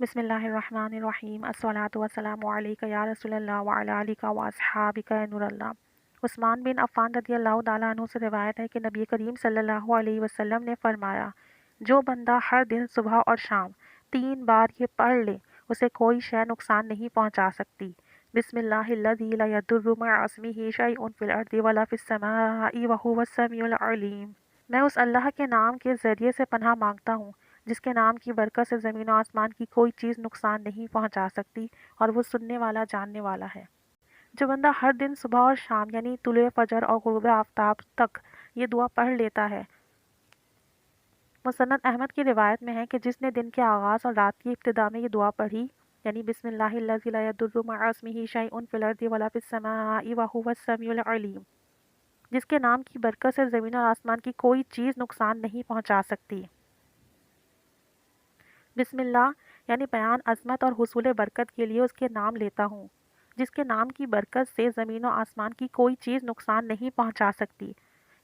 بسم اللہ الرحمن الرحیم الصلاۃ والسلام علیک یا رسول اللہ وعلی آلک و اصحابک نور اللہ۔ عثمان بن عفان رضی اللہ تعالیٰ عنہ سے روایت ہے کہ نبی کریم صلی اللہ علیہ وسلم نے فرمایا، جو بندہ ہر دن صبح اور شام 3 بار یہ پڑھ لے اسے کوئی شے نقصان نہیں پہنچا سکتی۔ بسم اللہ الذی لا یضر مع اسمہ شیء فی الارض ولا فی السماء وہو السمیع العلیم۔ میں اس اللہ کے نام کے ذریعے سے پناہ مانگتا ہوں جس کے نام کی برکت سے زمین و آسمان کی کوئی چیز نقصان نہیں پہنچا سکتی، اور وہ سننے والا جاننے والا ہے۔ جو بندہ ہر دن صبح اور شام یعنی طلوع فجر اور غروب آفتاب تک یہ دعا پڑھ لیتا ہے، مسند احمد کی روایت میں ہے کہ جس نے دن کے آغاز اور رات کی ابتدا میں یہ دعا پڑھی، یعنی بسم اللہ الذی لا یضر مع اسمہ شیء فی الارض ولا فی السماء وہو السمیع العلیم، جس کے نام کی برکت سے زمین اور آسمان کی کوئی چیز نقصان نہیں پہنچا سکتی۔ بسم اللہ یعنی بیان عظمت اور حصول برکت کے لیے اس کے نام لیتا ہوں، جس کے نام کی برکت سے زمین و آسمان کی کوئی چیز نقصان نہیں پہنچا سکتی،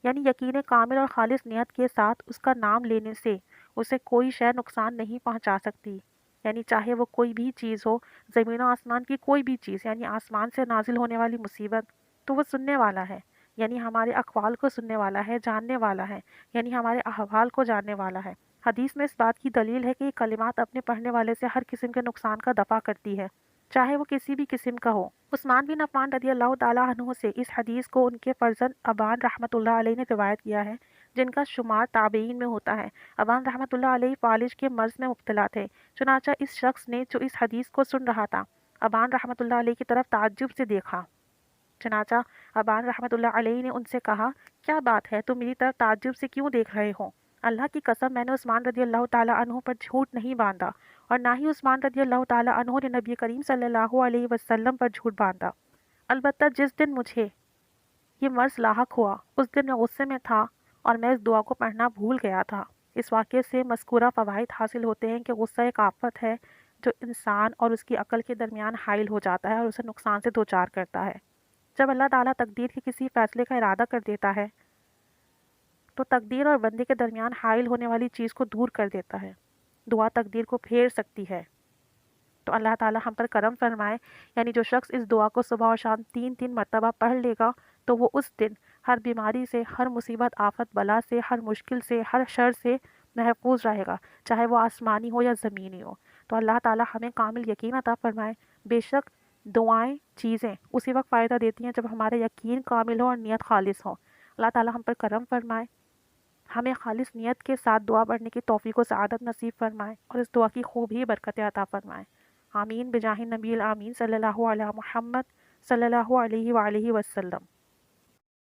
یعنی یقین کامل اور خالص نیت کے ساتھ اس کا نام لینے سے اسے کوئی شے نقصان نہیں پہنچا سکتی، یعنی چاہے وہ کوئی بھی چیز ہو، زمین و آسمان کی کوئی بھی چیز، یعنی آسمان سے نازل ہونے والی مصیبت، تو وہ سننے والا ہے، یعنی ہمارے اقوال کو سننے والا ہے، جاننے والا ہے، یعنی ہمارے احوال کو جاننے والا ہے۔ حدیث میں اس بات کی دلیل ہے کہ یہ کلمات اپنے پڑھنے والے سے ہر قسم کے نقصان کا دفع کرتی ہے، چاہے وہ کسی بھی قسم کا ہو۔ عثمان بن عفان رضی اللہ تعالیٰ عنہ سے اس حدیث کو ان کے فرزند ابان رحمۃ اللہ علیہ نے روایت کیا ہے، جن کا شمار تابعین میں ہوتا ہے۔ ابان رحمۃ اللہ علیہ فالج کے مرض میں مبتلا تھے، چنانچہ اس شخص نے جو اس حدیث کو سن رہا تھا، ابان رحمۃ اللہ علیہ کی طرف تعجب سے دیکھا۔ چنانچہ ابان رحمۃ اللہ علیہ نے ان سے کہا، کیا بات ہے، تم میری طرف تعجب سے کیوں دیکھ رہے ہو؟ اللہ کی قسم، میں نے عثمان رضی اللہ تعالیٰ عنہ پر جھوٹ نہیں باندھا، اور نہ ہی عثمان رضی اللہ تعالیٰ عنہ نے نبی کریم صلی اللہ علیہ وسلم پر جھوٹ باندھا۔ البتہ جس دن مجھے یہ مرض لاحق ہوا، اس دن میں غصے میں تھا اور میں اس دعا کو پڑھنا بھول گیا تھا۔ اس واقعے سے مذکورہ فوائد حاصل ہوتے ہیں کہ غصہ ایک آفت ہے جو انسان اور اس کی عقل کے درمیان حائل ہو جاتا ہے اور اسے نقصان سے دوچار کرتا ہے۔ جب اللہ تعالیٰ تقدیر کے کسی فیصلے کا ارادہ کر دیتا ہے تو تقدیر اور بندے کے درمیان حائل ہونے والی چیز کو دور کر دیتا ہے۔ دعا تقدیر کو پھیر سکتی ہے، تو اللہ تعالیٰ ہم پر کرم فرمائے، یعنی جو شخص اس دعا کو صبح اور شام 3 مرتبہ پڑھ لے گا تو وہ اس دن ہر بیماری سے، ہر مصیبت آفت بلا سے، ہر مشکل سے، ہر شر سے محفوظ رہے گا، چاہے وہ آسمانی ہو یا زمینی ہو۔ تو اللہ تعالیٰ ہمیں کامل یقین عطا فرمائے۔ بے شک دعائیں، چیزیں اسی وقت فائدہ دیتی ہیں جب ہمارا یقین کامل ہو اور نیت خالص ہو۔ اللہ تعالیٰ ہم پر کرم فرمائے، ہمیں خالص نیت کے ساتھ دعا پڑھنے کی توفیق و سعادت نصیب فرمائے، اور اس دعا کی خوب ہی برکتیں عطا فرمائے۔ آمین بجاہ نبی الامین صلی اللہ علیہ محمد صلی اللہ علیہ وآلہ وسلم۔